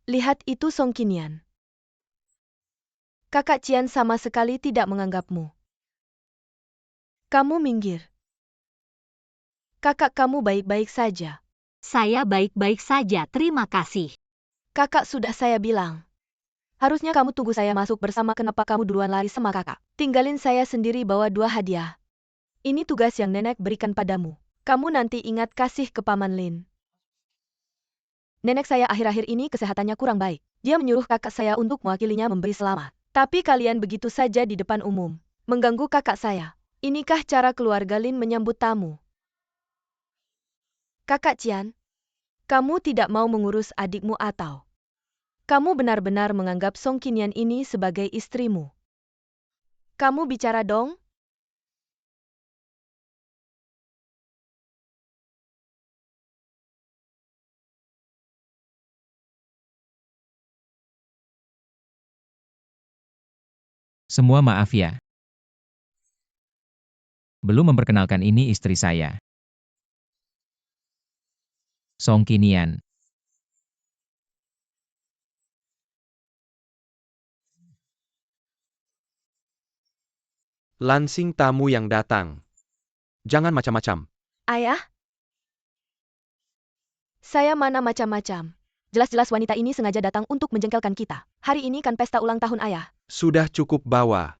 Lihat itu Song Qinian. Kakak Qian sama sekali tidak menganggapmu. Kamu minggir. Kakak kamu baik-baik saja. Saya baik-baik saja, terima kasih. Kakak sudah saya bilang. Harusnya kamu tunggu saya masuk bersama, kenapa kamu duluan lari sama kakak? Tinggalin saya sendiri bawa 2 hadiah. Ini tugas yang nenek berikan padamu. Kamu nanti ingat kasih ke Paman Lin. Nenek saya akhir-akhir ini kesehatannya kurang baik. Dia menyuruh kakak saya untuk mewakilinya memberi selamat. Tapi kalian begitu saja di depan umum. Mengganggu kakak saya. Inikah cara keluarga Lin menyambut tamu? Kakak Qian, kamu tidak mau mengurus adikmu atau? Kamu benar-benar menganggap Song Qinian ini sebagai istrimu? Kamu bicara dong? Semua maaf ya. Belum memperkenalkan, ini istri saya. Song Qinian. Lansing tamu yang datang. Jangan macam-macam. Ayah? Saya mana macam-macam. Jelas-jelas wanita ini sengaja datang untuk menjengkelkan kita. Hari ini kan pesta ulang tahun ayah. Sudah cukup bawa.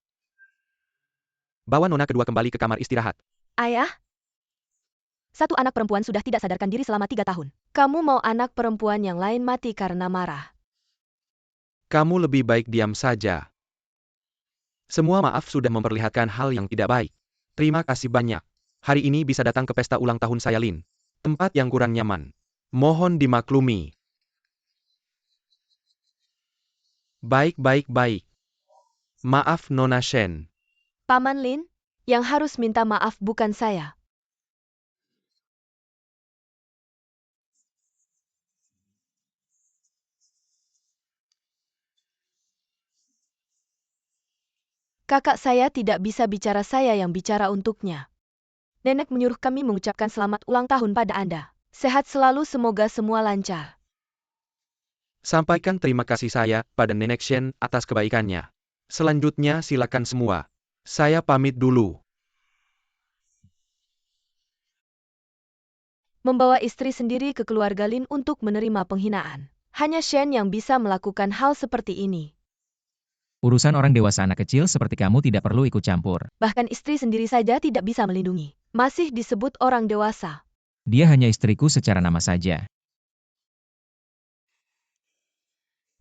Bawa nona kedua kembali ke kamar istirahat. Ayah? Satu anak perempuan sudah tidak sadarkan diri selama 3 tahun. Kamu mau anak perempuan yang lain mati karena marah. Kamu lebih baik diam saja. Semua maaf sudah memperlihatkan hal yang tidak baik. Terima kasih banyak. Hari ini bisa datang ke pesta ulang tahun saya Lin. Tempat yang kurang nyaman. Mohon dimaklumi. Baik. Maaf Nona Shen. Paman Lin, yang harus minta maaf bukan saya. Kakak saya tidak bisa bicara, saya yang bicara untuknya. Nenek menyuruh kami mengucapkan selamat ulang tahun pada Anda. Sehat selalu, semoga semua lancar. Sampaikan terima kasih saya pada Nenek Shen atas kebaikannya. Selanjutnya silakan semua. Saya pamit dulu. Membawa istri sendiri ke keluarga Lin untuk menerima penghinaan. Hanya Shen yang bisa melakukan hal seperti ini. Urusan orang dewasa, anak kecil seperti kamu tidak perlu ikut campur. Bahkan istri sendiri saja tidak bisa melindungi. Masih disebut orang dewasa. Dia hanya istriku secara nama saja.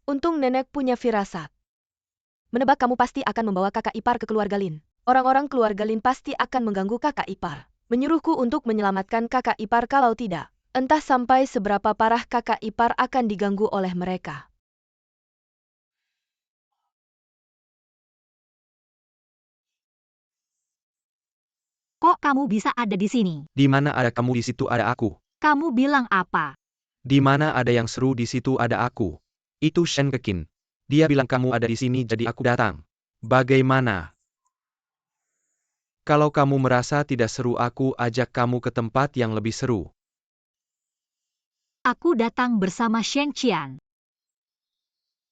Untung nenek punya firasat. Menebak kamu pasti akan membawa kakak ipar ke keluarga Lin. Orang-orang keluarga Lin pasti akan mengganggu kakak ipar. Menyuruhku untuk menyelamatkan kakak ipar, kalau tidak, entah sampai seberapa parah kakak ipar akan diganggu oleh mereka. Kok kamu bisa ada di sini? Di mana ada kamu di situ ada aku. Kamu bilang apa? Di mana ada yang seru di situ ada aku. Itu Shen Kekin. Dia bilang kamu ada di sini jadi aku datang. Bagaimana? Kalau kamu merasa tidak seru, aku ajak kamu ke tempat yang lebih seru. Aku datang bersama Shen Qian.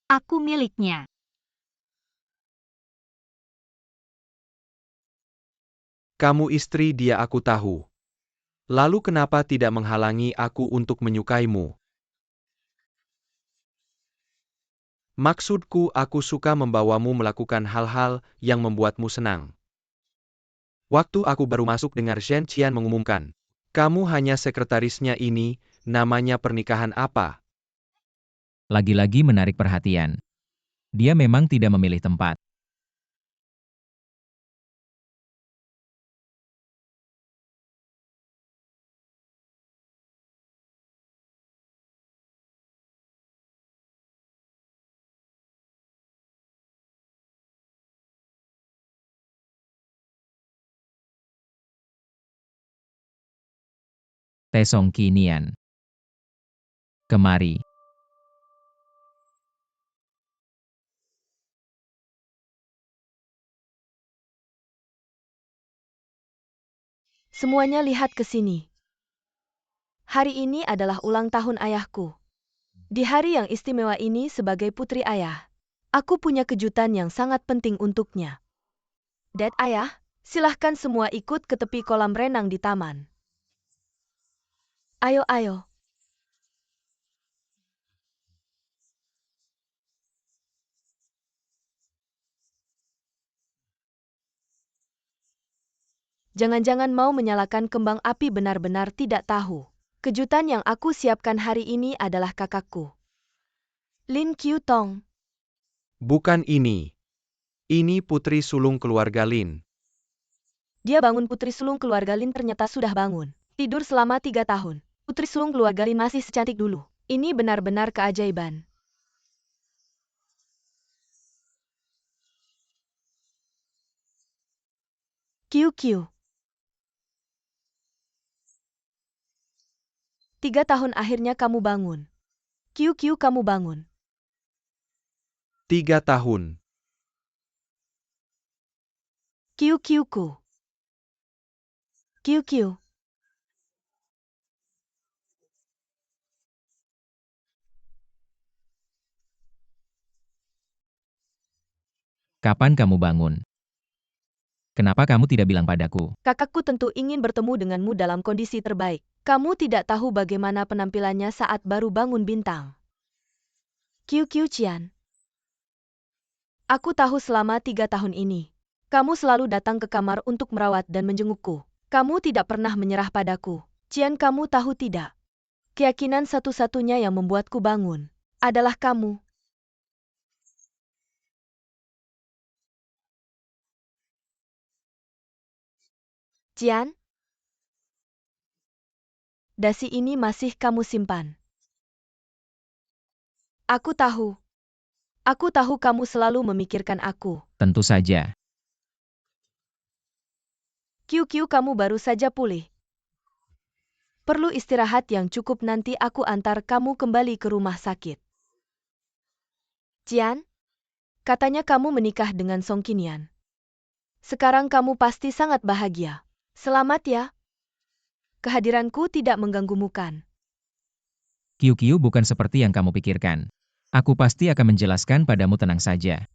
Aku miliknya. Kamu istri dia, aku tahu. Lalu kenapa tidak menghalangi aku untuk menyukaimu? Maksudku, aku suka membawamu melakukan hal-hal yang membuatmu senang. Waktu aku baru masuk dengar Shen Qian mengumumkan, kamu hanya sekretarisnya ini, namanya pernikahan apa? Lagi-lagi menarik perhatian. Dia memang tidak memilih tempat. Song Qinian. Kemari. Semuanya lihat ke sini. Hari ini adalah ulang tahun ayahku. Di hari yang istimewa ini sebagai putri ayah, aku punya kejutan yang sangat penting untuknya. Dad ayah, silahkan semua ikut ke tepi kolam renang di taman. Ayo, ayo. Jangan-jangan mau menyalakan kembang api benar-benar tidak tahu. Kejutan yang aku siapkan hari ini adalah kakakku. Lin Qiu Tong. Bukan ini. Ini putri sulung keluarga Lin. Dia bangun putri sulung keluarga Lin ternyata sudah bangun. Tidur selama 3 tahun. Putri sulung keluarga Lin masih secantik dulu. Ini benar-benar keajaiban. Kiu Kiu. 3 tahun akhirnya kamu bangun. Kiu Kiu kamu bangun. 3 tahun. Kiu Kiu ku. Kiu Kiu. Kapan kamu bangun? Kenapa kamu tidak bilang padaku? Kakakku tentu ingin bertemu denganmu dalam kondisi terbaik. Kamu tidak tahu bagaimana penampilannya saat baru bangun bintang. Kiu Kiu Qian. Aku tahu selama 3 tahun ini. Kamu selalu datang ke kamar untuk merawat dan menjengukku. Kamu tidak pernah menyerah padaku. Qian, kamu tahu tidak? Keyakinan satu-satunya yang membuatku bangun adalah kamu. Qian? Dasi ini masih kamu simpan. Aku tahu. Aku tahu kamu selalu memikirkan aku. Tentu saja. Kiu Kiu, kamu baru saja pulih. Perlu istirahat yang cukup, nanti aku antar kamu kembali ke rumah sakit. Qian? Katanya kamu menikah dengan Song Qinian. Sekarang kamu pasti sangat bahagia. Selamat ya. Kehadiranku tidak mengganggumu kan? Kiu-Kiu bukan seperti yang kamu pikirkan. Aku pasti akan menjelaskan padamu, tenang saja.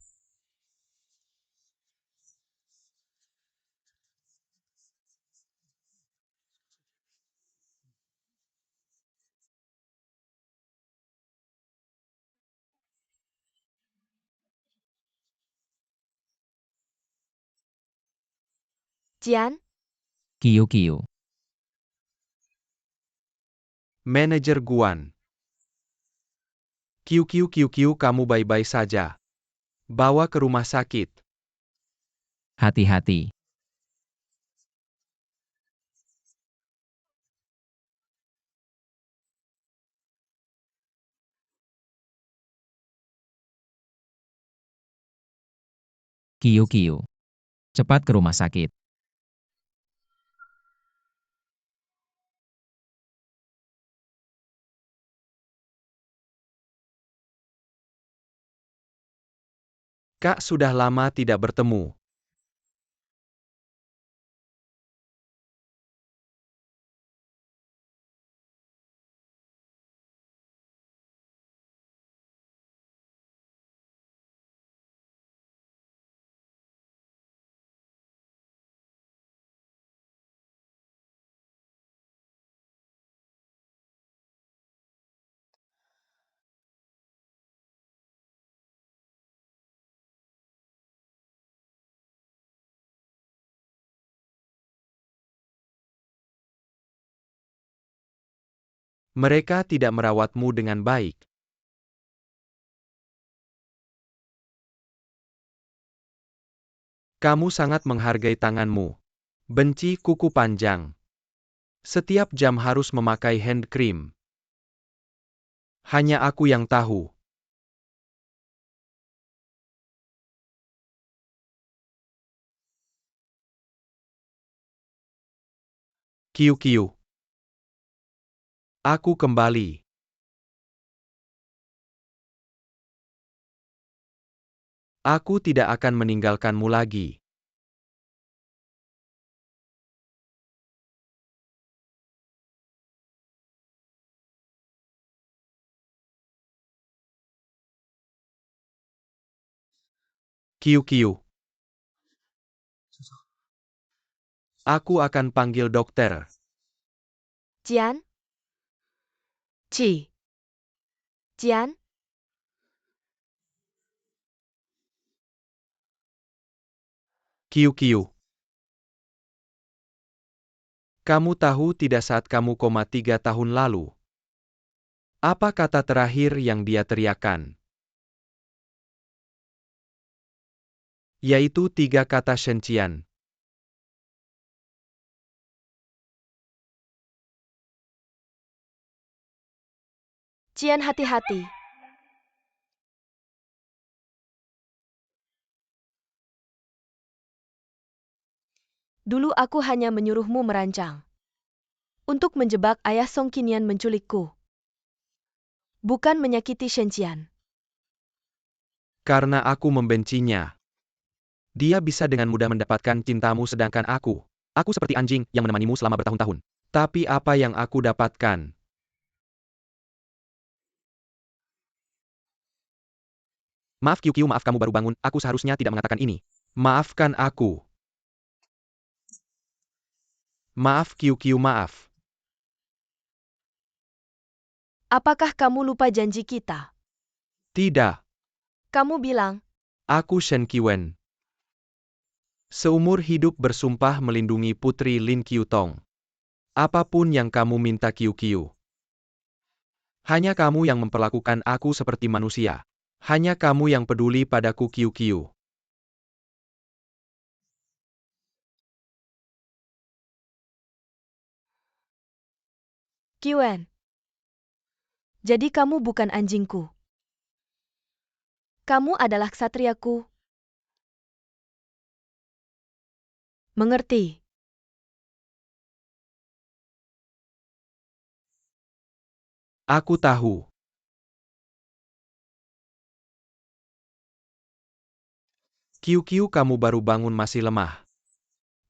Qian? Kiu-Kiu. Manajer Guan. Kiu Kiu Kiu Kiu, kamu baik-baik saja. Bawa ke rumah sakit. Hati-hati. Kiu-Kiu. Cepat ke rumah sakit. Kak, sudah lama tidak bertemu. Mereka tidak merawatmu dengan baik. Kamu sangat menghargai tanganmu. Benci kuku panjang. Setiap jam harus memakai hand cream. Hanya aku yang tahu. Kiu Kiu. Aku kembali. Aku tidak akan meninggalkanmu lagi. Kiu. Aku akan panggil dokter. Jian? Ci. Jian? Kiu. Kamu tahu tidak saat kamu 3 tahun lalu? Apa kata terakhir yang dia teriakkan? Yaitu 3 kata Shenqian. Jian, hati-hati. Dulu aku hanya menyuruhmu merancang untuk menjebak ayah Song Qinian menculikku, bukan menyakiti Shenqian. Karena aku membencinya. Dia bisa dengan mudah mendapatkan cintamu sedangkan aku seperti anjing yang menemanimu selama bertahun-tahun. Tapi apa yang aku dapatkan? Maaf Kiu, maaf kamu baru bangun, aku seharusnya tidak mengatakan ini. Maafkan aku. Maaf Kiu, maaf. Apakah kamu lupa janji kita? Tidak, Kamu bilang, aku Shen Qiwen. Seumur hidup bersumpah melindungi Putri Lin Qiutong. Apapun yang kamu minta Kiu. Hanya kamu yang memperlakukan aku seperti manusia. Hanya kamu yang peduli padaku Kiu. Qiwen. Jadi kamu bukan anjingku. Kamu adalah ksatriaku. Mengerti? Aku tahu. Kiu, kamu baru bangun masih lemah.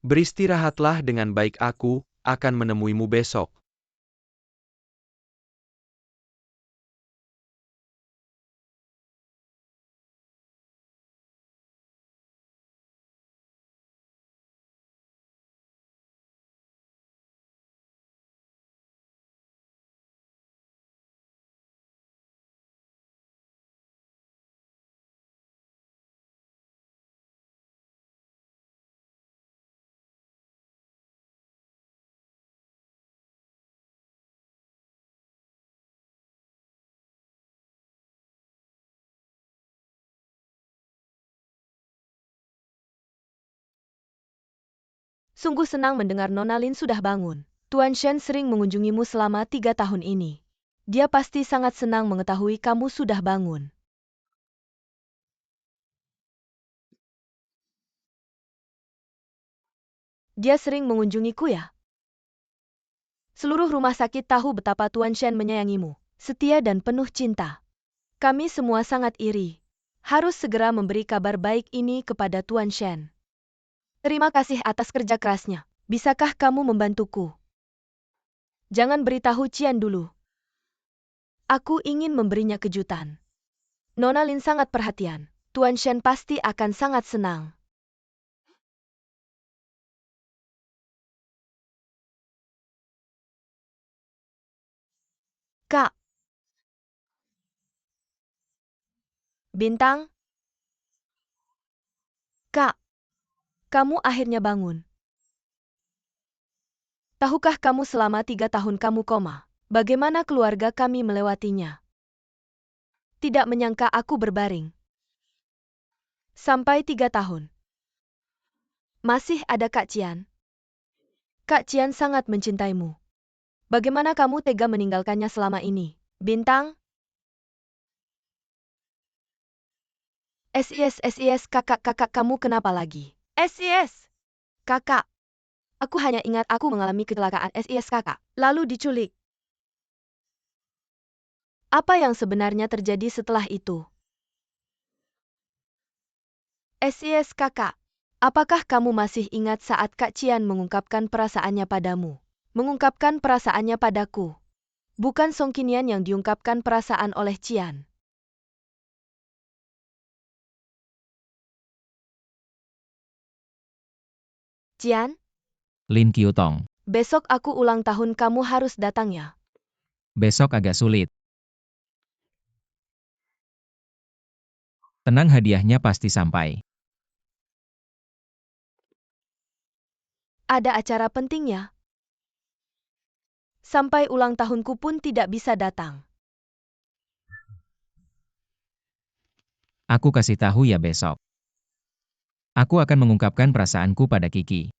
Beristirahatlah dengan baik, aku akan menemuimu besok. Sungguh senang mendengar Nona Lin sudah bangun. Tuan Shen sering mengunjungimu selama 3 tahun ini. Dia pasti sangat senang mengetahui kamu sudah bangun. Dia sering mengunjungiku ya? Seluruh rumah sakit tahu betapa Tuan Shen menyayangimu, setia dan penuh cinta. Kami semua sangat iri. Harus segera memberi kabar baik ini kepada Tuan Shen. Terima kasih atas kerja kerasnya. Bisakah kamu membantuku? Jangan beritahu Qian dulu. Aku ingin memberinya kejutan. Nona Lin sangat perhatian. Tuan Shen pasti akan sangat senang. Kak. Bintang? Kak. Kamu akhirnya bangun. Tahukah kamu selama 3 tahun kamu koma? Bagaimana keluarga kami melewatinya? Tidak menyangka aku berbaring. Sampai 3 tahun. Masih ada Kak Qian. Kak Qian sangat mencintaimu. Bagaimana kamu tega meninggalkannya selama ini? Bintang? SIS, kakak kamu kenapa lagi? SIS! Kakak. Aku hanya ingat aku mengalami kecelakaan SIS kakak, lalu diculik. Apa yang sebenarnya terjadi setelah itu? SIS kakak. Apakah kamu masih ingat saat Kak Qian mengungkapkan perasaannya padamu? Mengungkapkan perasaannya padaku. Bukan Song Qinian yang diungkapkan perasaan oleh Qian. Cian, Lin Qiutong. besok aku ulang tahun, kamu harus datang ya. Besok agak sulit. Tenang, hadiahnya pasti sampai. Ada acara pentingnya. Sampai ulang tahunku pun tidak bisa datang. Aku kasih tahu ya besok. Aku akan mengungkapkan perasaanku pada Kiki.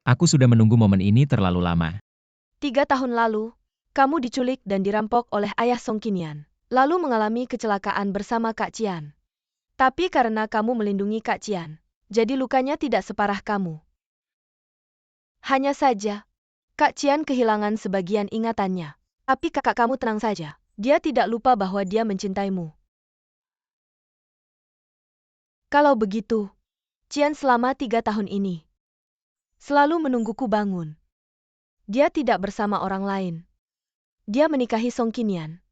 Aku sudah menunggu momen ini terlalu lama. 3 tahun lalu, kamu diculik dan dirampok oleh ayah Song Qinian, lalu mengalami kecelakaan bersama Kak Cian. Tapi karena kamu melindungi Kak Cian, jadi lukanya tidak separah kamu. Hanya saja, Kak Cian kehilangan sebagian ingatannya. Tapi kakak kamu tenang saja, dia tidak lupa bahwa dia mencintaimu. Kalau begitu, Cian selama 3 tahun ini selalu menungguku bangun. Dia tidak bersama orang lain. Dia menikahi Song Qinian.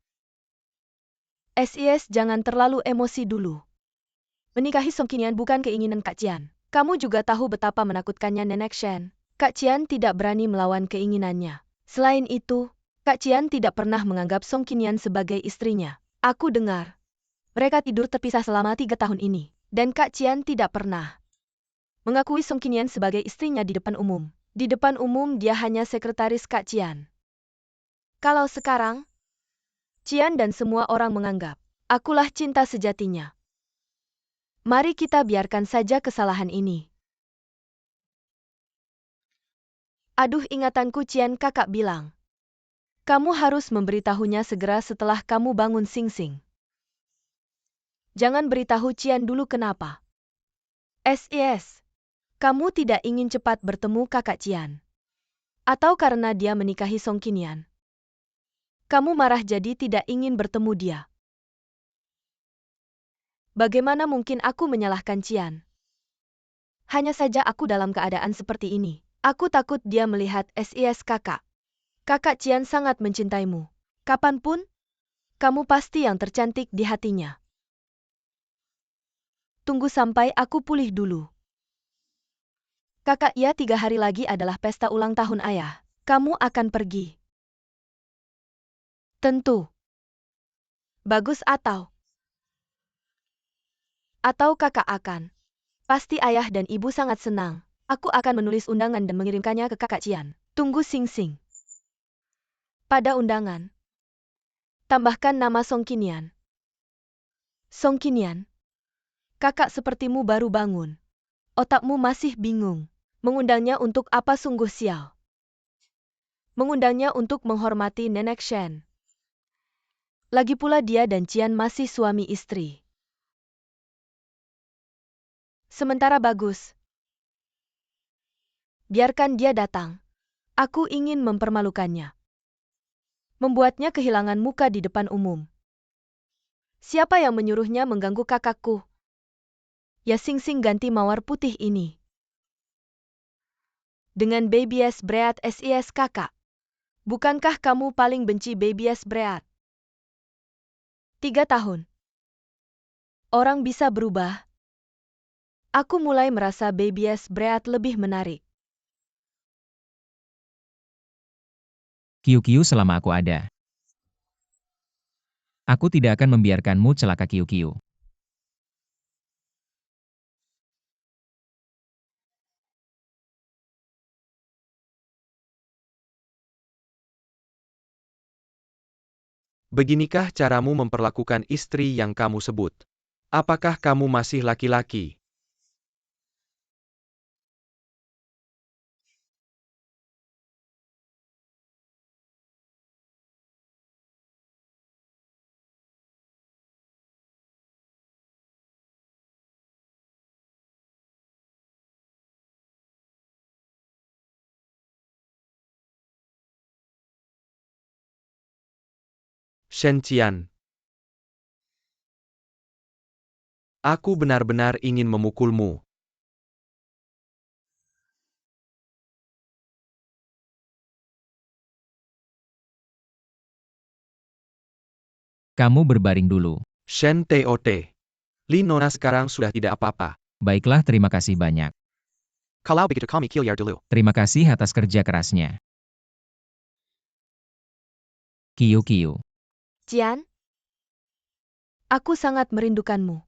SIS, jangan terlalu emosi dulu. Menikahi Song Qinian bukan keinginan Kak Cian. Kamu juga tahu betapa menakutkannya Nenek Shen. Kak Cian tidak berani melawan keinginannya. Selain itu, Kak Cian tidak pernah menganggap Song Qinian sebagai istrinya. Aku dengar mereka tidur terpisah selama 3 tahun ini. Dan Kak Cian tidak pernah mengakui Song Qinian sebagai istrinya di depan umum. Di depan umum dia hanya sekretaris Kak Cian. Kalau sekarang, Cian dan semua orang menganggap akulah cinta sejatinya. Mari kita biarkan saja kesalahan ini. Aduh, ingatanku, Cian, kakak bilang. Kamu harus memberitahunya segera setelah kamu bangun, Sing Sing. Jangan beritahu Cian dulu, kenapa? SIS. Kamu tidak ingin cepat bertemu kakak Cian. Atau karena dia menikahi Song Qinian. Kamu marah jadi tidak ingin bertemu dia. Bagaimana mungkin aku menyalahkan Cian? Hanya saja aku dalam keadaan seperti ini. Aku takut dia melihat SIS kakak. Kakak Cian sangat mencintaimu. Kapanpun, kamu pasti yang tercantik di hatinya. Tunggu sampai aku pulih dulu. Kakak, ya, 3 hari lagi adalah pesta ulang tahun ayah. Kamu akan pergi? Tentu. Bagus, atau kakak akan? Pasti ayah dan ibu sangat senang. Aku akan menulis undangan dan mengirimkannya ke kakak Cian. Tunggu, Sing Sing. Pada undangan, tambahkan nama Song Qinian. Song Qinian. Kakak sepertimu baru bangun. Otakmu masih bingung. Mengundangnya untuk apa, sungguh sial. Mengundangnya untuk menghormati Nenek Shen. Lagi pula dia dan Cian masih suami istri. Sementara bagus. Biarkan dia datang. Aku ingin mempermalukannya. Membuatnya kehilangan muka di depan umum. Siapa yang menyuruhnya mengganggu kakakku? Ya, Sing Sing, ganti mawar putih ini dengan Baby S Bread SIS kakak. Bukankah kamu paling benci Baby S Bread? 3 tahun. Orang bisa berubah. Aku mulai merasa Baby S Bread lebih menarik. Qiu selama aku ada. Aku tidak akan membiarkanmu celaka, Qiu. Beginikah caramu memperlakukan istri yang kamu sebut? Apakah kamu masih laki-laki? Shen Qian. Aku benar-benar ingin memukulmu. Kamu berbaring dulu. Shen Tot. Li Nona sekarang sudah tidak apa-apa. Baiklah, terima kasih banyak. Kalau begitu kami keluar dulu. Terima kasih atas kerja kerasnya. Kiu Kiu. Jian, aku sangat merindukanmu.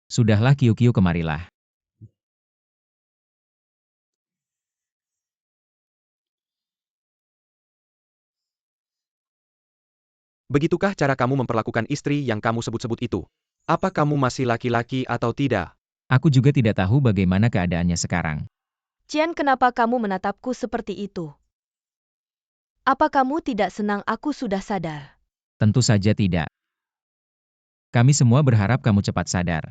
Sudahlah Kiu Kiu, kemarilah. Begitukah cara kamu memperlakukan istri yang kamu sebut-sebut itu? Apa kamu masih laki-laki atau tidak? Aku juga tidak tahu bagaimana keadaannya sekarang. Jian, kenapa kamu menatapku seperti itu? Apa kamu tidak senang aku sudah sadar? Tentu saja tidak. Kami semua berharap kamu cepat sadar.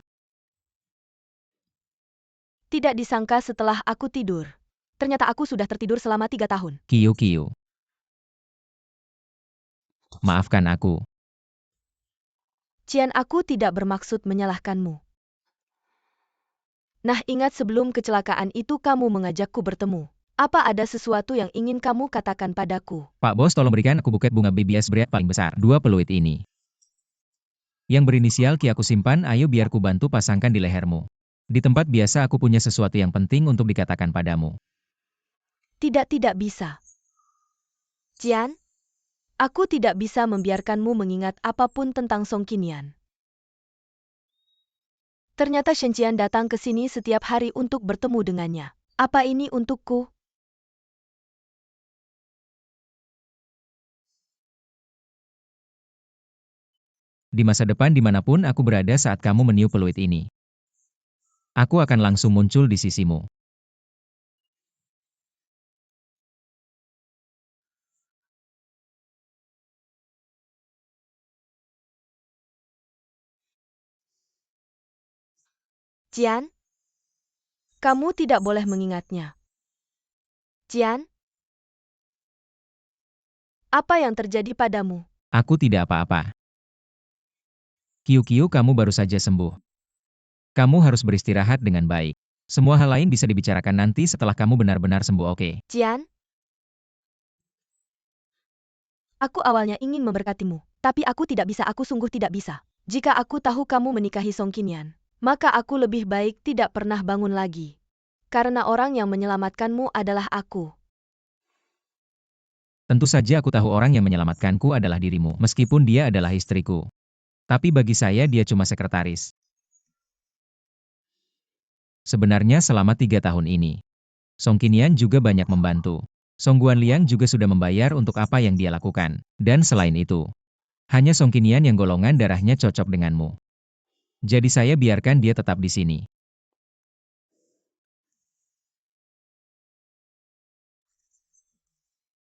Tidak disangka setelah aku tidur. Ternyata aku sudah tertidur selama 3 tahun. Kiu Kiu. Maafkan aku. Jian, aku tidak bermaksud menyalahkanmu. Nah, ingat sebelum kecelakaan itu kamu mengajakku bertemu. Apa ada sesuatu yang ingin kamu katakan padaku? Pak Bos, tolong berikan aku buket bunga BBS berat paling besar. 2 peluit ini. Yang berinisial Ki aku simpan, ayo biar ku bantu pasangkan di lehermu. Di tempat biasa aku punya sesuatu yang penting untuk dikatakan padamu. Tidak bisa. Jian, aku tidak bisa membiarkanmu mengingat apapun tentang Song Qinian. Ternyata Shen Qian datang ke sini setiap hari untuk bertemu dengannya. Apa ini untukku? Di masa depan dimanapun aku berada saat kamu meniup peluit ini, aku akan langsung muncul di sisimu. Jian, kamu tidak boleh mengingatnya. Jian, apa yang terjadi padamu? Aku tidak apa-apa. Kiu Kiu, kamu baru saja sembuh. Kamu harus beristirahat dengan baik. Semua hal lain bisa dibicarakan nanti setelah kamu benar-benar sembuh, oke? Jian, aku awalnya ingin memberkatimu, tapi aku tidak bisa, aku sungguh tidak bisa. Jika aku tahu kamu menikahi Song Qinian, maka aku lebih baik tidak pernah bangun lagi. Karena orang yang menyelamatkanmu adalah aku. Tentu saja aku tahu orang yang menyelamatkanku adalah dirimu, meskipun dia adalah istriku. Tapi bagi saya dia cuma sekretaris. Sebenarnya selama 3 tahun ini, Song Qinian juga banyak membantu. Song Guanliang juga sudah membayar untuk apa yang dia lakukan. Dan selain itu, hanya Song Qinian yang golongan darahnya cocok denganmu. Jadi saya biarkan dia tetap di sini.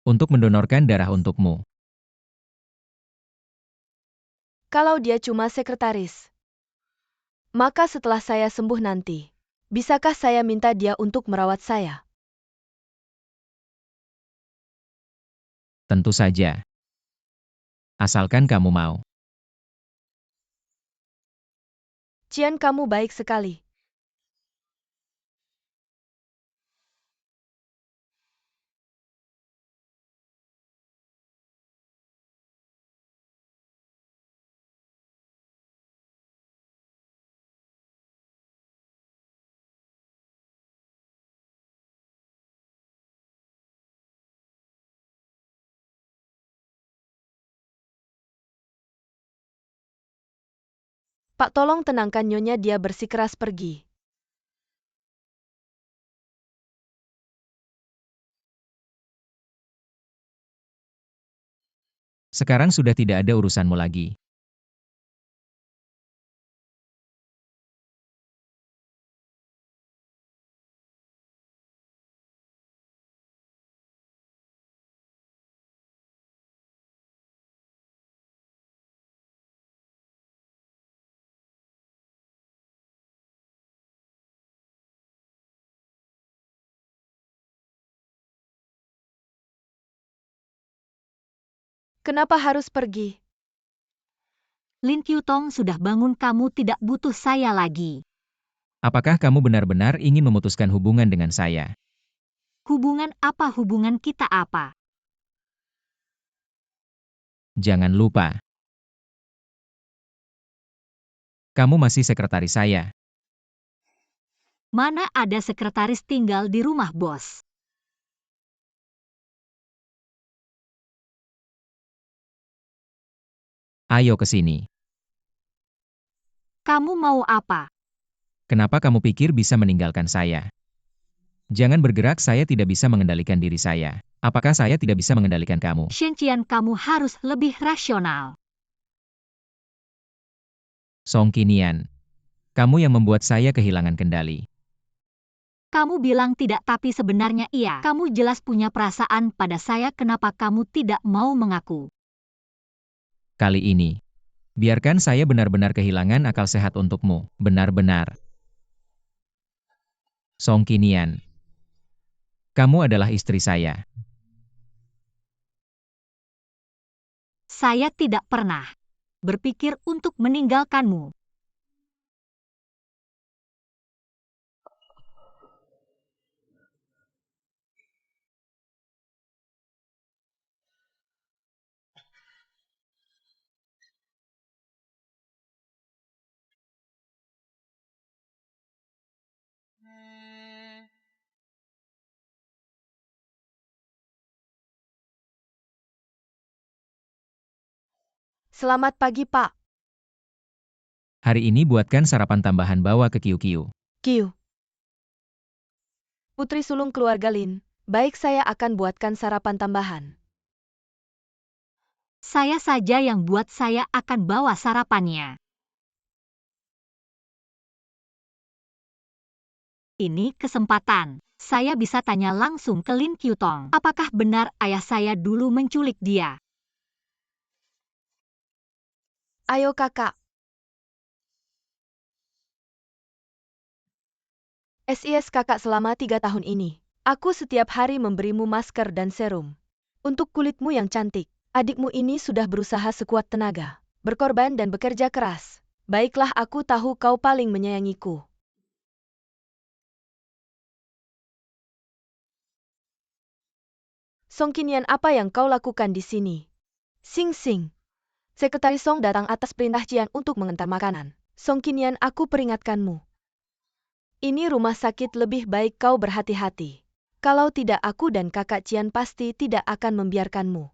Untuk mendonorkan darah untukmu. Kalau dia cuma sekretaris, maka setelah saya sembuh nanti, bisakah saya minta dia untuk merawat saya? Tentu saja. Asalkan kamu mau. Jian, kamu baik sekali. Pak, tolong tenangkan nyonya, dia bersikeras pergi. Sekarang sudah tidak ada urusanmu lagi. Kenapa harus pergi? Lin Qiutong sudah bangun, kamu tidak butuh saya lagi. Apakah kamu benar-benar ingin memutuskan hubungan dengan saya? Hubungan apa, hubungan kita apa? Jangan lupa. Kamu masih sekretaris saya. Mana ada sekretaris tinggal di rumah bos? Ayo ke sini. Kamu mau apa? Kenapa kamu pikir bisa meninggalkan saya? Jangan bergerak, saya tidak bisa mengendalikan diri saya. Apakah saya tidak bisa mengendalikan kamu? Shen kamu harus lebih rasional. Song Qinian, kamu yang membuat saya kehilangan kendali. Kamu bilang tidak tapi sebenarnya iya. Kamu jelas punya perasaan pada saya, kenapa kamu tidak mau mengaku? Kali ini, biarkan saya benar-benar kehilangan akal sehat untukmu. Benar-benar. Song Qinian, kamu adalah istri saya. Saya tidak pernah berpikir untuk meninggalkanmu. Selamat pagi, Pak. Hari ini buatkan sarapan tambahan, bawa ke Kiu-Kiu. Kiu. Putri sulung keluarga Lin. Baik, saya akan buatkan sarapan tambahan. Saya saja yang buat, saya akan bawa sarapannya. Ini kesempatan. Saya bisa tanya langsung ke Lin Qiutong. Apakah benar ayah saya dulu menculik dia? Ayo kakak. SIS kakak, selama 3 tahun ini, aku setiap hari memberimu masker dan serum. Untuk kulitmu yang cantik, adikmu ini sudah berusaha sekuat tenaga, berkorban dan bekerja keras. Baiklah, aku tahu kau paling menyayangiku. Song Qinian, apa yang kau lakukan di sini? Sing Sing. Sekretaris Song datang atas perintah Cian untuk mengantar makanan. Song Qinian, aku peringatkanmu. Ini rumah sakit, lebih baik kau berhati-hati. Kalau tidak, aku dan kakak Cian pasti tidak akan membiarkanmu.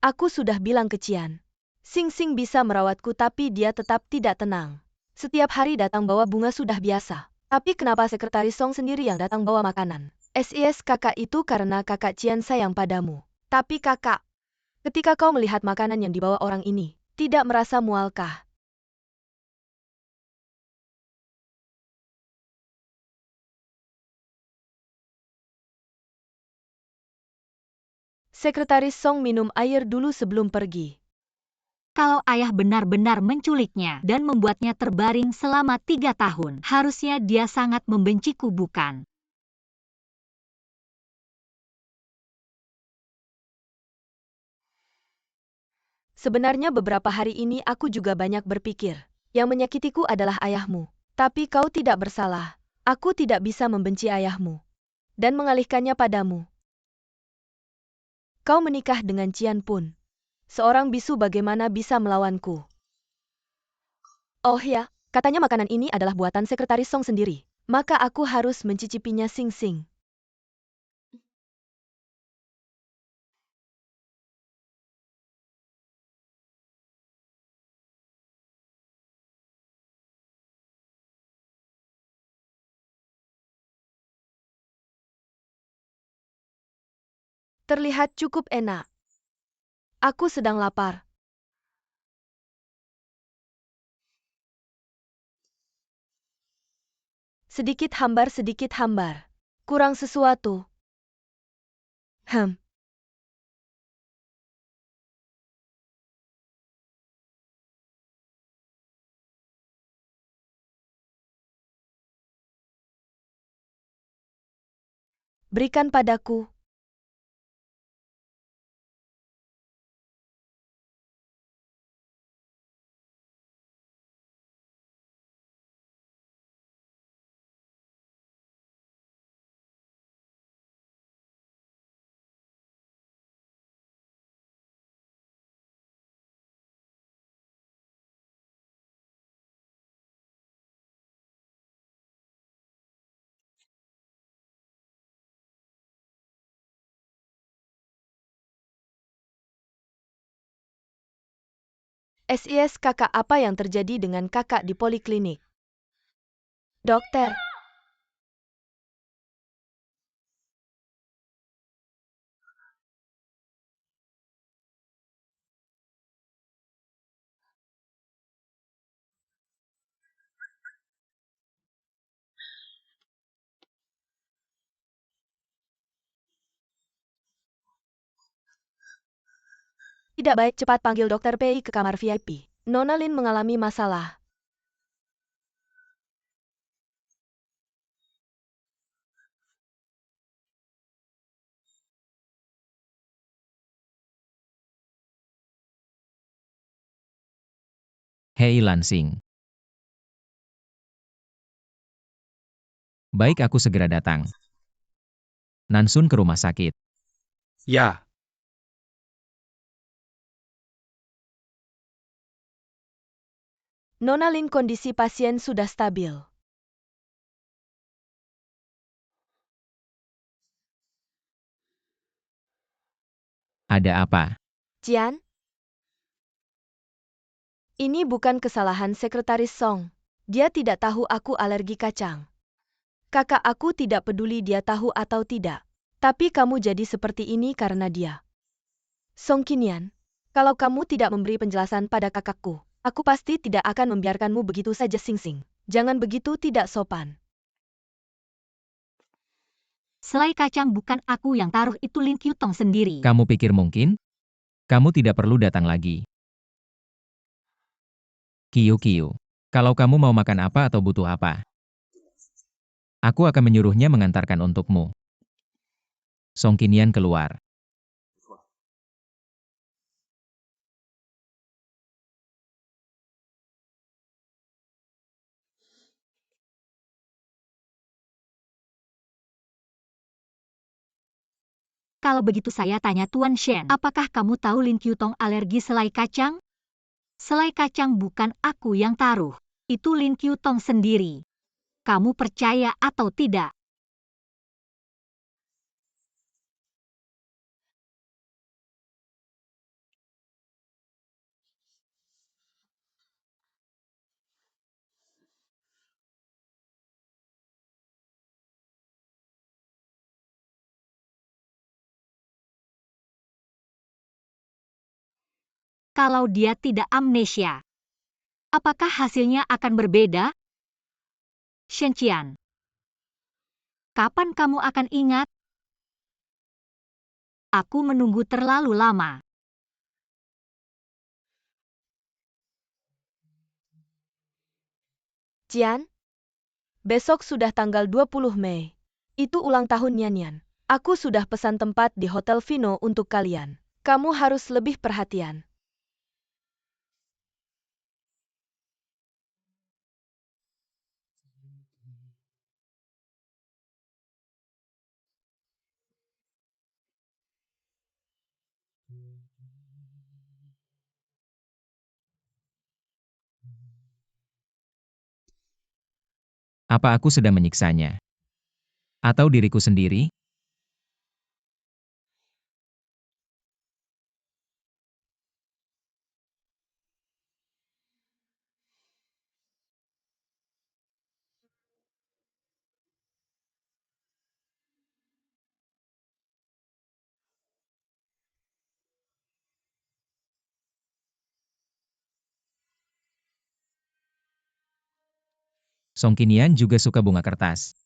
Aku sudah bilang ke Cian. Sing Sing bisa merawatku tapi dia tetap tidak tenang. Setiap hari datang bawa bunga sudah biasa. Tapi kenapa sekretaris Song sendiri yang datang bawa makanan? SIS kakak, itu karena kakak Cian sayang padamu. Tapi kakak, ketika kau melihat makanan yang dibawa orang ini, tidak merasa mualkah? Sekretaris Song minum air dulu sebelum pergi. Kalau ayah benar-benar menculiknya dan membuatnya terbaring selama 3 tahun, harusnya dia sangat membenciku, bukan? Sebenarnya beberapa hari ini aku juga banyak berpikir. Yang menyakitiku adalah ayahmu. Tapi kau tidak bersalah. Aku tidak bisa membenci ayahmu dan mengalihkannya padamu. Kau menikah dengan Cian pun. Seorang bisu bagaimana bisa melawanku? Oh ya, katanya makanan ini adalah buatan sekretaris Song sendiri. Maka aku harus mencicipinya. Sing Sing. Terlihat cukup enak. Aku sedang lapar. Sedikit hambar. Kurang sesuatu. Berikan padaku. SIS kakak, apa yang terjadi dengan kakak di poliklinik? Dokter, tidak baik, cepat panggil dokter PI ke kamar VIP. Nona Lin mengalami masalah. Hei Lansing. Baik, aku segera datang. Nansun ke rumah sakit. Ya, Nona Lin, kondisi pasien sudah stabil. Ada apa? Jian? Ini bukan kesalahan Sekretaris Song. Dia tidak tahu aku alergi kacang. Kakak aku tidak peduli dia tahu atau tidak. Tapi kamu jadi seperti ini karena dia. Song Qinian, kalau kamu tidak memberi penjelasan pada kakakku, aku pasti tidak akan membiarkanmu begitu saja. Sing Sing. Jangan begitu, tidak sopan. Selai kacang bukan aku yang taruh, itu Lin Qutong sendiri. Kamu pikir mungkin? Kamu tidak perlu datang lagi. Kiu. Kalau kamu mau makan apa atau butuh apa, aku akan menyuruhnya mengantarkan untukmu. Song Qinian keluar. Kalau begitu saya tanya Tuan Shen, apakah kamu tahu Lin Qutong alergi selai kacang? Selai kacang bukan aku yang taruh, itu Lin Qutong sendiri. Kamu percaya atau tidak? Kalau dia tidak amnesia, apakah hasilnya akan berbeda? Shen Qian, kapan kamu akan ingat? Aku menunggu terlalu lama. Jian? Besok sudah tanggal 20 Mei. Itu ulang tahun Nyanyan. Aku sudah pesan tempat di Hotel Vino untuk kalian. Kamu harus lebih perhatian. Apa aku sedang menyiksanya? Atau diriku sendiri? Song Qinian juga suka bunga kertas.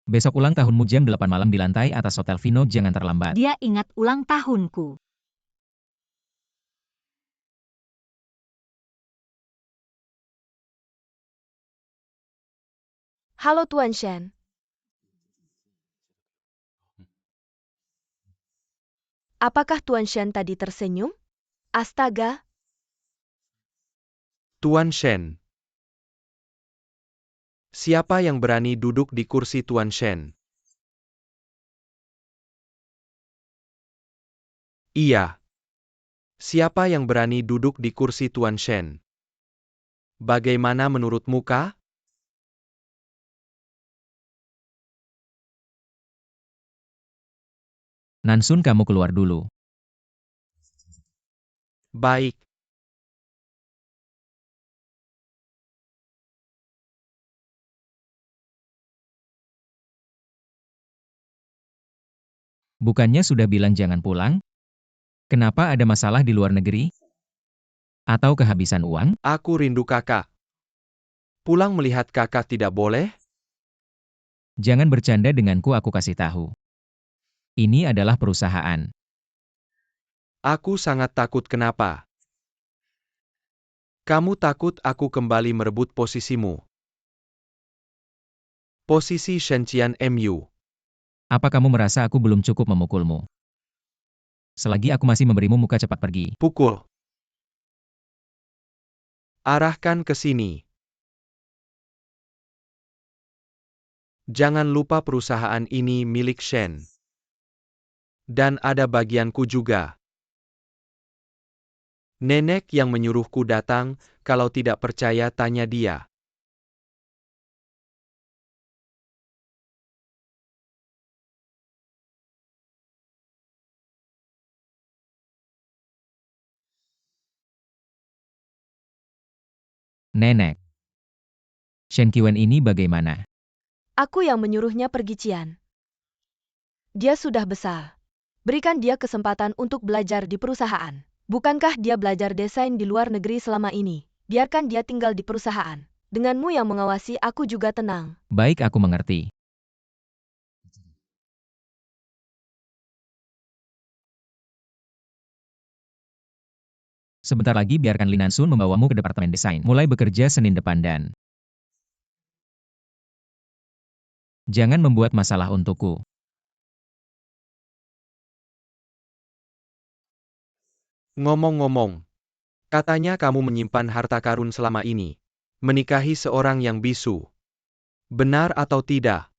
Besok ulang tahunmu jam 8 malam di lantai atas Hotel Vino, jangan terlambat. Dia ingat ulang tahunku. Halo Tuan Shen. Apakah Tuan Shen tadi tersenyum? Astaga, Tuan Shen. Siapa yang berani duduk di kursi Tuan Shen? Iya. Siapa yang berani duduk di kursi Tuan Shen? Bagaimana menurutmu, Kak? Nansun, kamu keluar dulu. Baik. Bukannya sudah bilang jangan pulang? Kenapa ada masalah di luar negeri? Atau kehabisan uang? Aku rindu kakak. Pulang melihat kakak tidak boleh? Jangan bercanda denganku, aku kasih tahu. Ini adalah perusahaan. Aku sangat takut. Kenapa? Kamu takut aku kembali merebut posisimu. Posisi Shenqian MU. Apa kamu merasa aku belum cukup memukulmu? Selagi aku masih memberimu muka, cepat pergi. Pukul. Arahkan ke sini. Jangan lupa perusahaan ini milik Shen. Dan ada bagianku juga. Nenek yang menyuruhku datang, kalau tidak percaya tanya dia. Nenek. Shen Qiwen ini bagaimana? aku yang menyuruhnya pergi, Cian. Dia sudah besar. Berikan dia kesempatan untuk belajar di perusahaan. Bukankah dia belajar desain di luar negeri selama ini? Biarkan dia tinggal di perusahaan. Denganmu yang mengawasi, aku juga tenang. Baik, aku mengerti. Sebentar lagi biarkan Li Nansun membawamu ke departemen desain. Mulai bekerja Senin depan dan jangan membuat masalah untukku. Ngomong-ngomong, katanya kamu menyimpan harta karun selama ini. Menikahi seorang yang bisu. Benar atau tidak?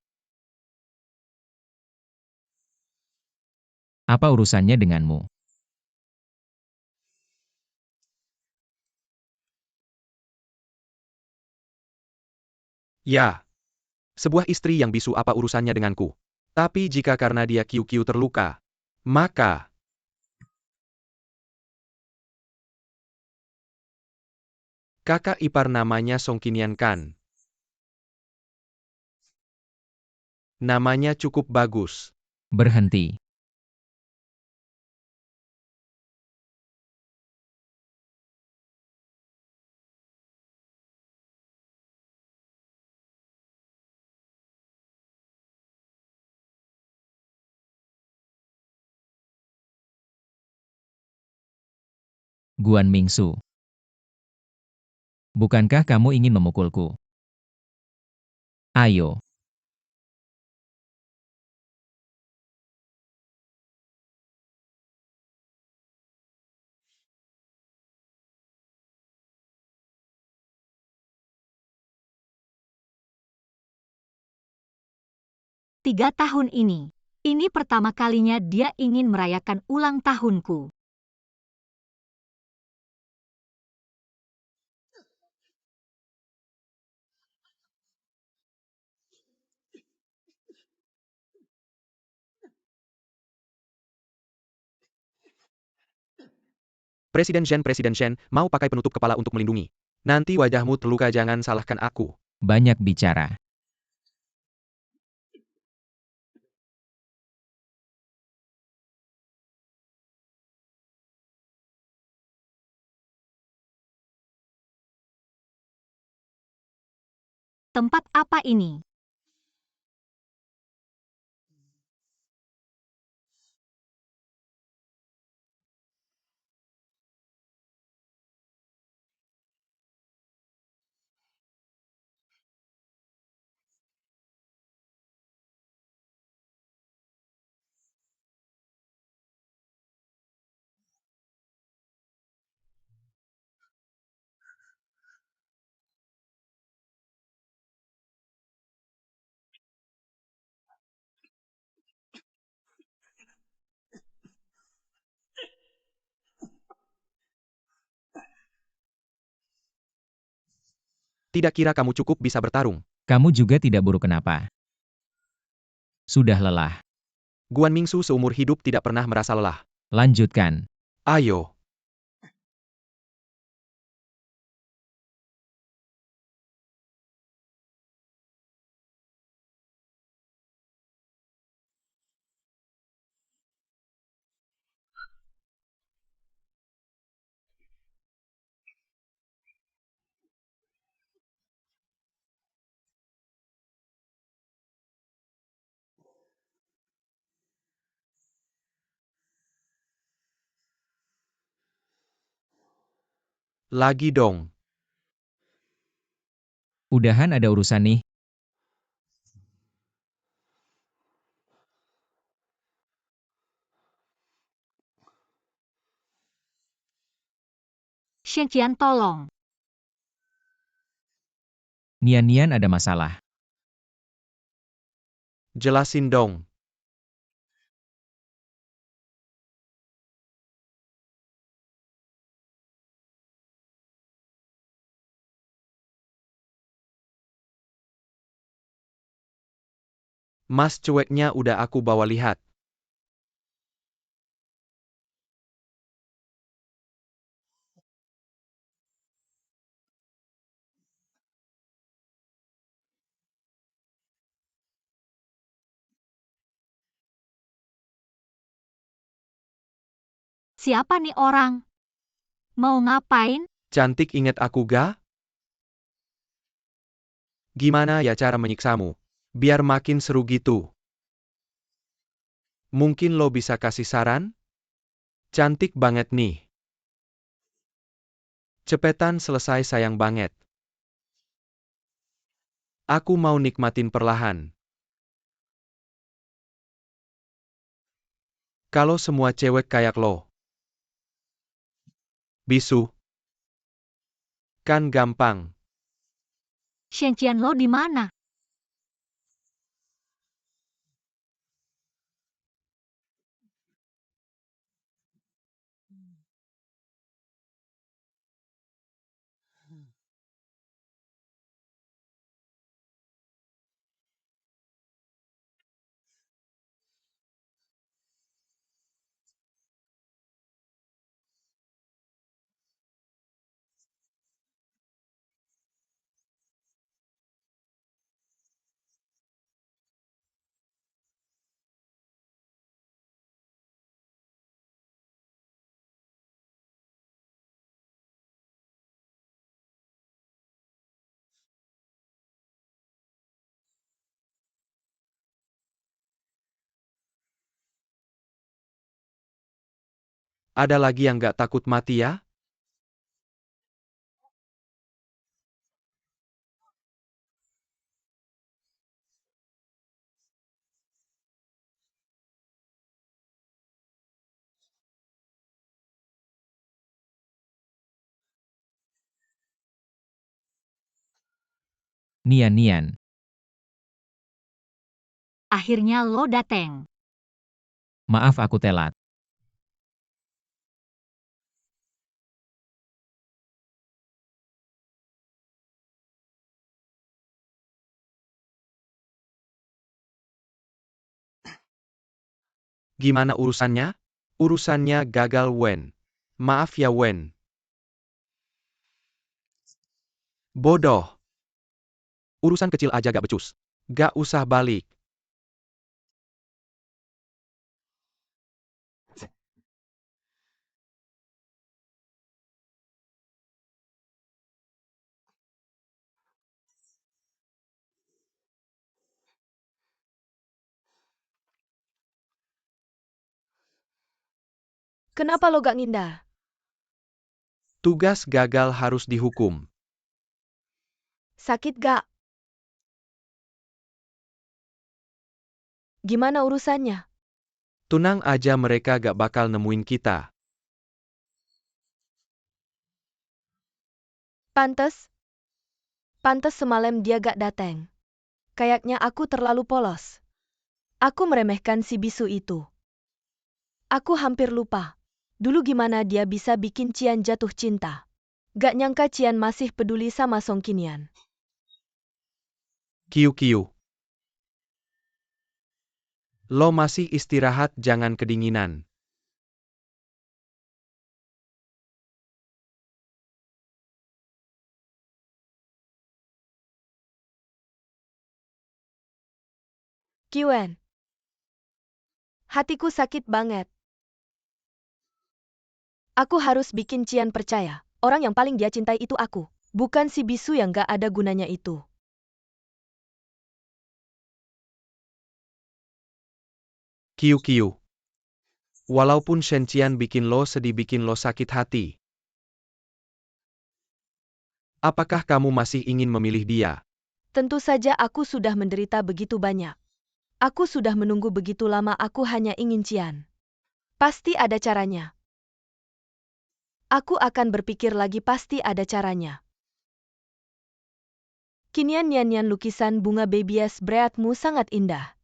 Apa urusannya denganmu? Ya. Sebuah istri yang bisu, apa urusannya denganku? Tapi jika karena dia Qiu terluka, maka kakak ipar namanya Song Qinian kan? Namanya cukup bagus. Berhenti. Guan Mingsu. Bukankah kamu ingin memukulku? Ayo. Tiga tahun ini. Ini pertama kalinya dia ingin merayakan ulang tahunku. Presiden Shen, mau pakai penutup kepala untuk melindungi. Nanti wajahmu terluka, jangan salahkan aku. Banyak bicara. Tempat apa ini? Tidak kira kamu cukup bisa bertarung. Kamu juga tidak buruk kenapa? Sudah lelah. Guan Mingsu seumur hidup tidak pernah merasa lelah. Lanjutkan. Ayo. Lagi dong. Udahan ada urusan nih. Shen tolong. Nian-Nian ada masalah. Jelasin dong. Mas cueknya udah aku bawa lihat. Siapa nih orang? Mau ngapain? Cantik inget aku ga? Gimana ya cara menyiksamu? Biar makin seru gitu. Mungkin lo bisa kasih saran? Cantik banget nih. Cepetan selesai sayang banget. Aku mau nikmatin perlahan. Kalau semua cewek kayak lo. Bisu. Kan gampang. Shen lo di mana? Ada lagi yang gak takut mati ya? Nian-Nian. Akhirnya lo dateng. Maaf aku telat. Gimana urusannya? Urusannya gagal Wen. Maaf ya Wen. Bodoh. Urusan kecil aja gak becus. Gak usah balik. Kenapa lo gak ngindar? Tugas gagal harus dihukum. Sakit gak? Gimana urusannya? Tenang aja mereka gak bakal nemuin kita. Pantes? Pantes semalam dia gak dateng. Kayaknya aku terlalu polos. Aku meremehkan si bisu itu. Aku hampir lupa. Dulu gimana dia bisa bikin Cian jatuh cinta. Gak nyangka Cian masih peduli sama Song Qinian. Kiu. Lo masih istirahat, jangan kedinginan. Kiwen. Hatiku sakit banget. Aku harus bikin Cian percaya. Orang yang paling dia cintai itu aku. Bukan si bisu yang gak ada gunanya itu. Kiu. Walaupun Shen Qian bikin lo sedih, bikin lo sakit hati. Apakah kamu masih ingin memilih dia? Tentu saja aku sudah menderita begitu banyak. Aku sudah menunggu begitu lama, aku hanya ingin Cian. Pasti ada caranya. Aku akan berpikir lagi, pasti ada caranya. Kinian Nian lukisan bunga Babies Breadmu sangat indah.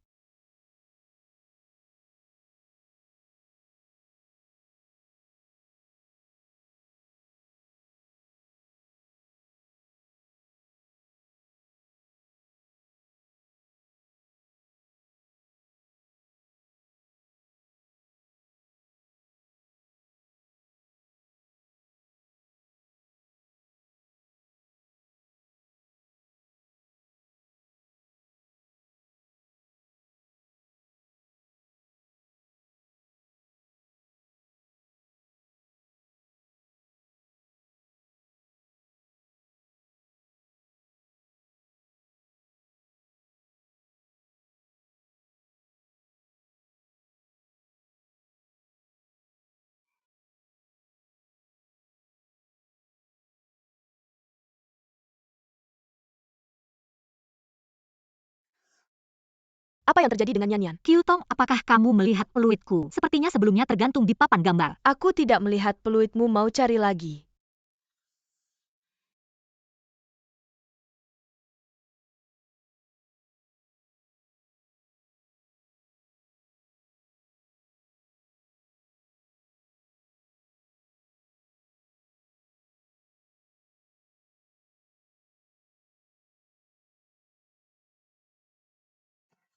Apa yang terjadi dengan Nian? Kyutong, apakah kamu melihat peluitku? Sepertinya sebelumnya tergantung di papan gambar. Aku tidak melihat peluitmu, mau cari lagi.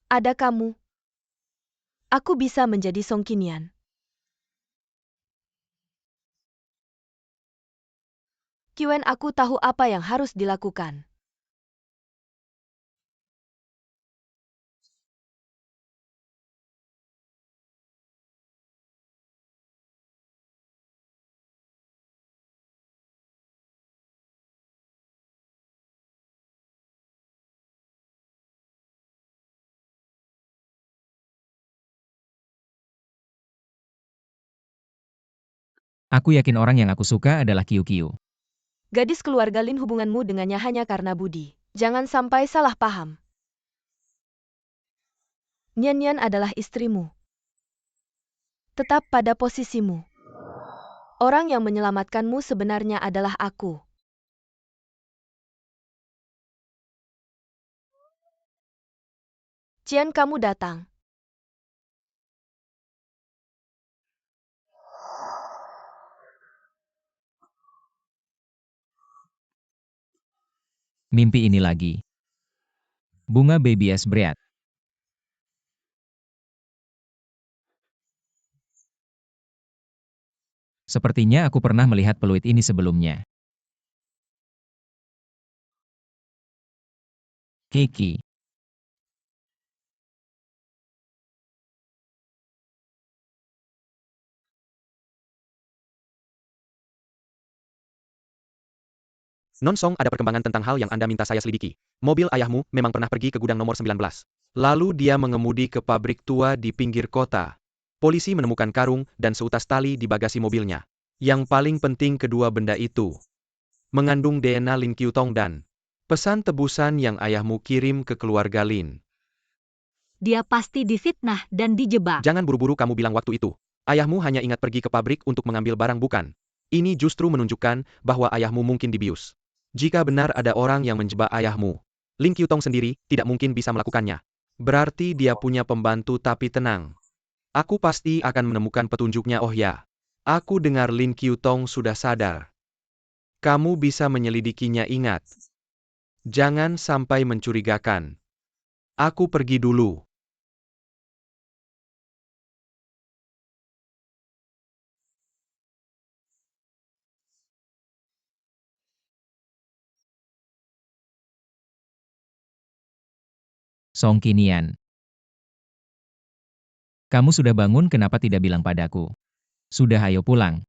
Ada kamu. Aku bisa menjadi Song Qinian. Kiwen, aku tahu apa yang harus dilakukan. Aku yakin orang yang aku suka adalah Kiu. Gadis keluarga Lin, hubunganmu dengannya hanya karena budi. Jangan sampai salah paham. Nian adalah istrimu. Tetap pada posisimu. Orang yang menyelamatkanmu sebenarnya adalah aku. Cian, kamu datang. Mimpi ini lagi. Bunga Babies Bread. Sepertinya aku pernah melihat peluit ini sebelumnya. Kiki. Nonsong, ada perkembangan tentang hal yang Anda minta saya selidiki. Mobil ayahmu memang pernah pergi ke gudang nomor 19. Lalu dia mengemudi ke pabrik tua di pinggir kota. Polisi menemukan karung dan seutas tali di bagasi mobilnya. Yang paling penting, kedua benda itu mengandung DNA Lin Kyutong dan pesan tebusan yang ayahmu kirim ke keluarga Lin. Dia pasti difitnah dan dijebak. Jangan buru-buru kamu bilang waktu itu. Ayahmu hanya ingat pergi ke pabrik untuk mengambil barang, bukan? Ini justru menunjukkan bahwa ayahmu mungkin dibius. Jika benar ada orang yang menjebak ayahmu, Lin Kyutong sendiri tidak mungkin bisa melakukannya. Berarti dia punya pembantu, tapi tenang. Aku pasti akan menemukan petunjuknya. Oh ya, aku dengar Lin Kyutong sudah sadar. Kamu bisa menyelidikinya, ingat. Jangan sampai mencurigakan. Aku pergi dulu. Song Qinian. Kamu sudah bangun, kenapa tidak bilang padaku? Sudah, ayo pulang.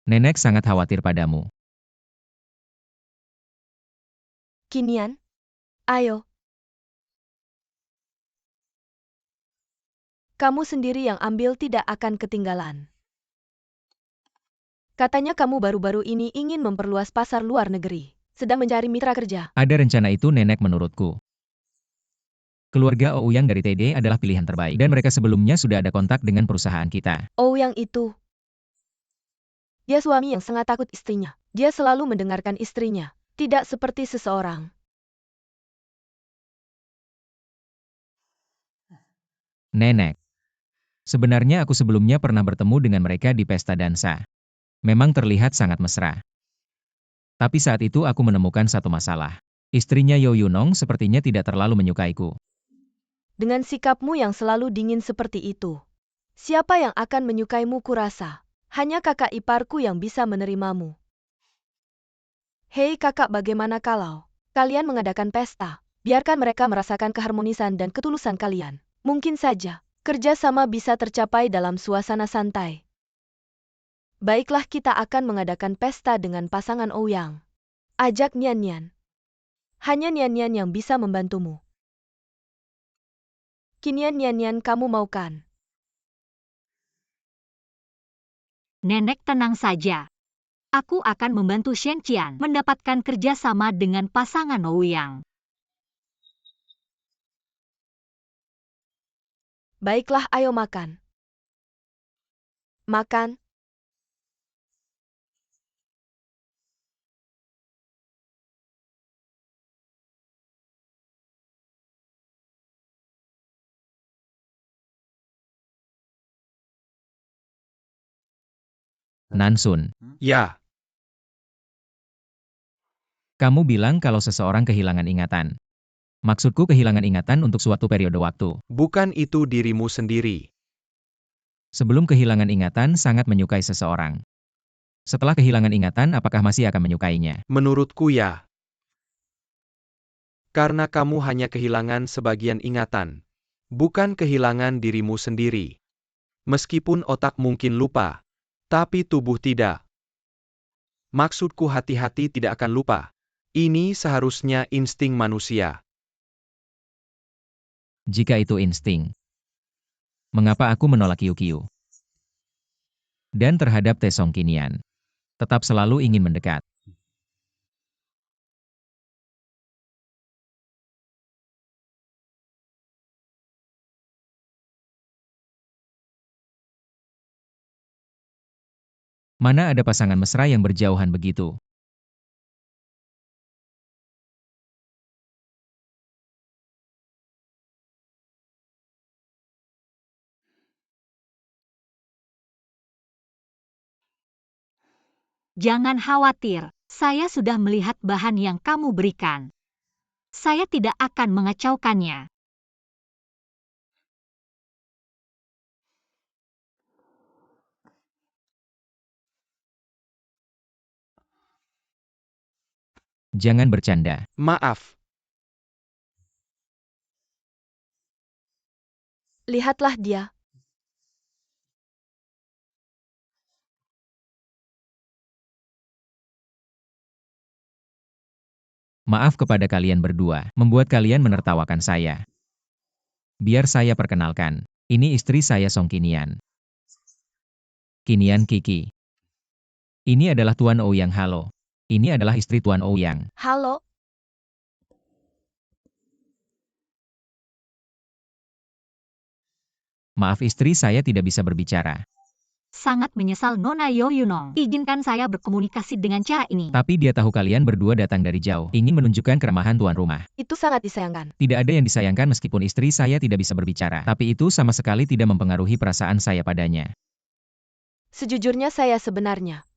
Nenek sangat khawatir padamu. Qinian, ayo. Kamu sendiri yang ambil, tidak akan ketinggalan. Katanya kamu baru-baru ini ingin memperluas pasar luar negeri. Sedang mencari mitra kerja. Ada rencana itu, nenek, menurutku. Keluarga Ouyang dari TD adalah pilihan terbaik, dan mereka sebelumnya sudah ada kontak dengan perusahaan kita. Oh, yang itu. Dia suami yang sangat takut istrinya. Dia selalu mendengarkan istrinya. Tidak seperti seseorang. Nenek. Sebenarnya aku sebelumnya pernah bertemu dengan mereka di pesta dansa. Memang terlihat sangat mesra. Tapi saat itu aku menemukan satu masalah. Istrinya Yo Yunong sepertinya tidak terlalu menyukaiku. Dengan sikapmu yang selalu dingin seperti itu, siapa yang akan menyukaimu kurasa? Hanya kakak iparku yang bisa menerimamu. Hei kakak, bagaimana kalau kalian mengadakan pesta? Biarkan mereka merasakan keharmonisan dan ketulusan kalian. Mungkin saja, kerjasama bisa tercapai dalam suasana santai. Baiklah, kita akan mengadakan pesta dengan pasangan Ouyang. Ajak Nian Nian. Hanya Nian Nian yang bisa membantumu. Qinian, Nian Nian, kamu mau kan? Nenek tenang saja. Aku akan membantu Shen Qian mendapatkan kerjasama dengan pasangan Ouyang. Baiklah, ayo makan. Makan. Nansun. Ya, Kamu bilang kalau seseorang kehilangan ingatan. Maksudku kehilangan ingatan untuk suatu periode waktu. bukan itu dirimu sendiri. Sebelum kehilangan ingatan sangat menyukai seseorang. Setelah kehilangan ingatan, apakah masih akan menyukainya? Menurutku ya. Karena kamu hanya kehilangan sebagian ingatan. Bukan kehilangan dirimu sendiri. Meskipun otak mungkin lupa, tapi tubuh tidak. Maksudku, hati-hati tidak akan lupa. Ini seharusnya insting manusia. Jika itu insting, mengapa aku menolak Qiu? Dan terhadap Te Song Qinian, tetap selalu ingin mendekat. Mana ada pasangan mesra yang berjauhan begitu? Jangan khawatir, saya sudah melihat bahan yang kamu berikan. Saya tidak akan mengacaukannya. Jangan bercanda. Maaf, Lihatlah dia. Maaf kepada kalian berdua, membuat kalian menertawakan saya. Biar saya perkenalkan, ini istri saya Song Qinian. Qinian Kiki. Ini adalah Tuan Ouyang. Halo. Ini adalah istri Tuan Ouyang. Halo. Maaf, istri saya tidak bisa berbicara. Sangat menyesal Nona Yo Yunong. Izinkan saya berkomunikasi dengan cara ini. Tapi dia tahu kalian berdua datang dari jauh, ingin menunjukkan keramahan tuan rumah. Itu sangat disayangkan. Tidak ada yang disayangkan meskipun istri saya tidak bisa berbicara. Tapi itu sama sekali tidak mempengaruhi perasaan saya padanya. Sejujurnya saya sebenarnya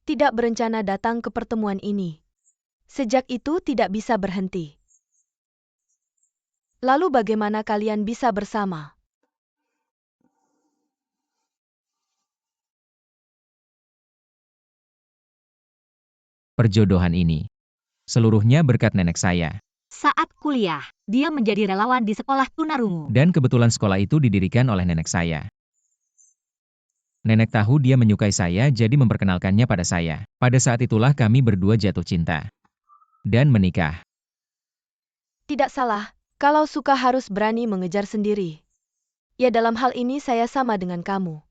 tidak berencana datang ke pertemuan ini. Sejak itu tidak bisa berhenti. Lalu bagaimana kalian bisa bersama? Perjodohan ini. Seluruhnya berkat nenek saya. Saat kuliah, dia menjadi relawan di sekolah tunarungu. Dan kebetulan sekolah itu didirikan oleh nenek saya. Nenek tahu dia menyukai saya jadi memperkenalkannya pada saya. Pada saat itulah kami berdua jatuh cinta. Dan menikah. Tidak salah, kalau suka harus berani mengejar sendiri. Ya dalam hal ini saya sama dengan kamu.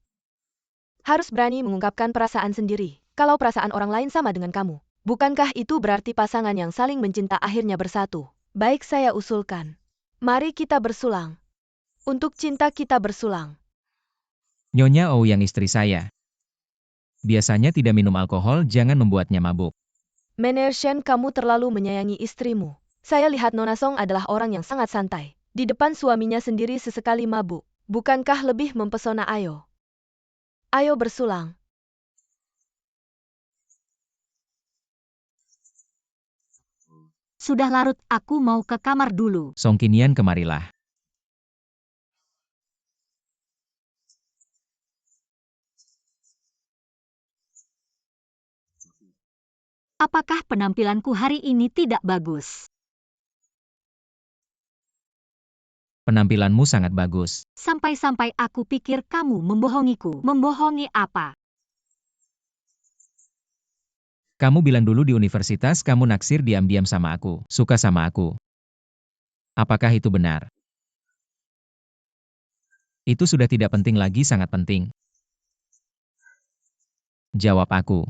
Harus berani mengungkapkan perasaan sendiri, kalau perasaan orang lain sama dengan kamu. Bukankah itu berarti pasangan yang saling mencinta akhirnya bersatu? Baik saya usulkan. Mari kita bersulang. Untuk cinta kita bersulang. Nyonya Ou yang istri saya. Biasanya tidak minum alkohol, jangan membuatnya mabuk. Mener Shen, kamu terlalu menyayangi istrimu. Saya lihat Nona Song adalah orang yang sangat santai. Di depan suaminya sendiri sesekali mabuk. Bukankah lebih mempesona? Ayo. Ayo bersulang. Sudah larut, aku mau ke kamar dulu. Song Qinian, kemarilah. Apakah penampilanku hari ini tidak bagus? Penampilanmu sangat bagus. Sampai-sampai aku pikir kamu membohongiku. Membohongi apa? Kamu bilang dulu di universitas kamu naksir diam-diam sama aku, suka sama aku. Apakah itu benar? Itu sudah tidak penting lagi, sangat penting. Jawab aku.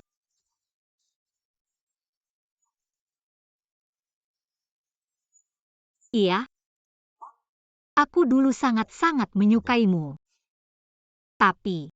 Iya. Aku dulu sangat-sangat menyukaimu. Tapi,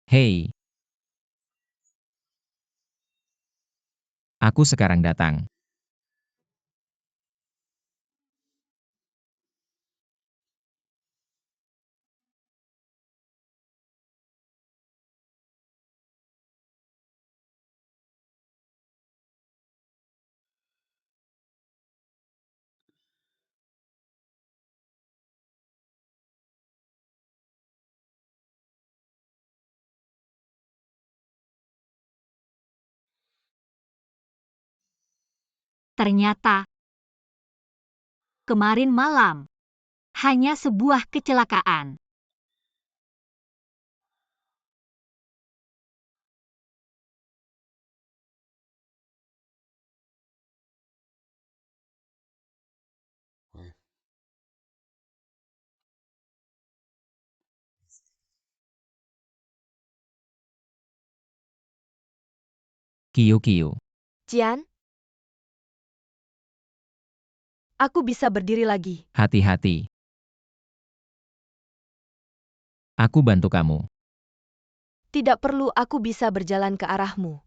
Hei, aku sekarang datang. Ternyata, kemarin malam, hanya sebuah kecelakaan. Kiu. Jian? Aku bisa berdiri lagi. Hati-hati. Aku bantu kamu. Tidak perlu, aku bisa berjalan ke arahmu.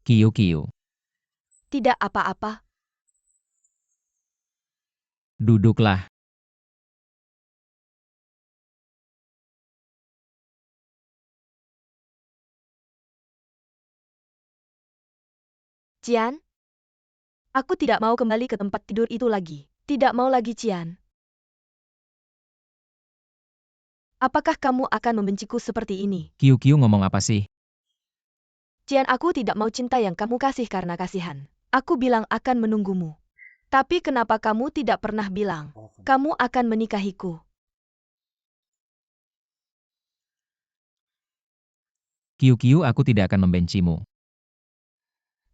Kiu. Tidak apa-apa. Duduklah. Jian? Aku tidak mau kembali ke tempat tidur itu lagi. Tidak mau lagi, Jian. Apakah kamu akan membenciku seperti ini? Kiu ngomong apa sih? Jian, aku tidak mau cinta yang kamu kasih karena kasihan. Aku bilang akan menunggumu. Tapi kenapa kamu tidak pernah bilang, kamu akan menikahiku? Kiu, aku tidak akan membencimu.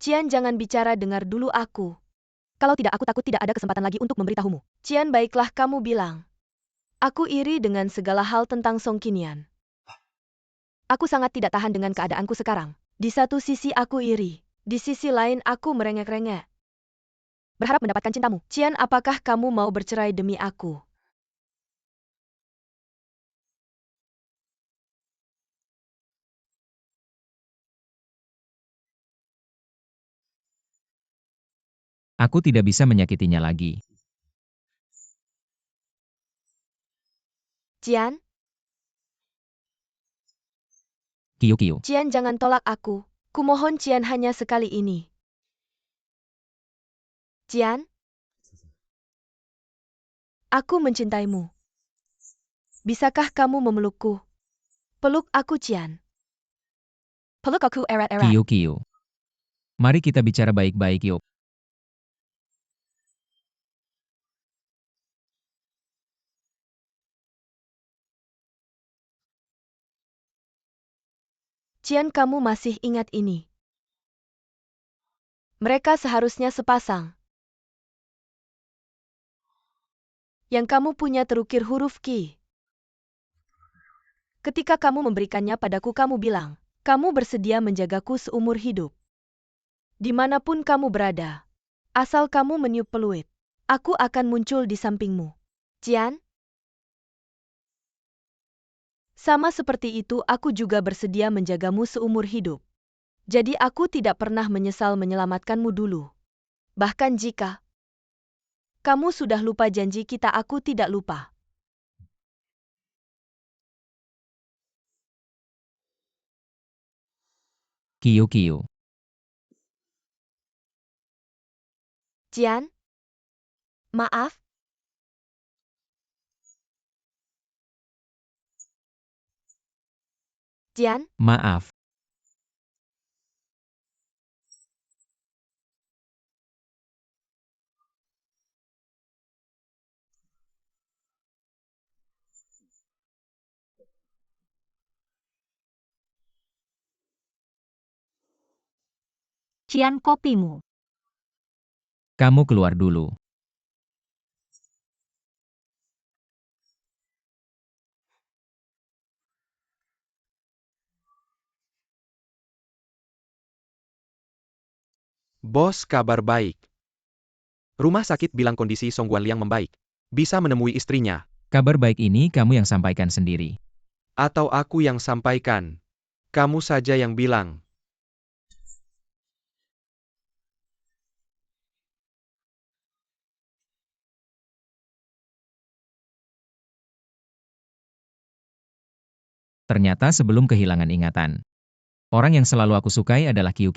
Jian, jangan bicara, dengar dulu aku. Kalau tidak, aku takut tidak ada kesempatan lagi untuk memberitahumu. Jian, baiklah kamu bilang. Aku iri dengan segala hal tentang Song Qinian. Aku sangat tidak tahan dengan keadaanku sekarang. Di satu sisi aku iri, di sisi lain aku merengek-rengek. Berharap mendapatkan cintamu. Jian, apakah kamu mau bercerai demi aku? Aku tidak bisa menyakitinya lagi. Jian? Kiu. Jian, jangan tolak aku. Kumohon Jian, hanya sekali ini. Jian? Aku mencintaimu. Bisakah kamu memelukku? Peluk aku, Jian. Peluk aku erat-erat. Kiu. Mari kita bicara baik-baik yuk. Jian, kamu masih ingat ini? Mereka seharusnya sepasang. Yang kamu punya terukir huruf Qi. Ketika kamu memberikannya padaku, kamu bilang, kamu bersedia menjagaku seumur hidup. Dimanapun kamu berada, asal kamu meniup peluit, aku akan muncul di sampingmu. Jian? Sama seperti itu, aku juga bersedia menjagamu seumur hidup. Jadi aku tidak pernah menyesal menyelamatkanmu dulu. Bahkan jika kamu sudah lupa janji kita, aku tidak lupa. Kiu. Jian? Maaf? Jian? Maaf. Jian, kopimu. Kamu keluar dulu. Bos, kabar baik. Rumah sakit bilang kondisi Song Guanliang membaik. Bisa menemui istrinya. Kabar baik ini kamu yang sampaikan sendiri. Atau aku yang sampaikan. Kamu saja yang bilang. Ternyata sebelum kehilangan ingatan. Orang yang selalu aku sukai adalah Kiu.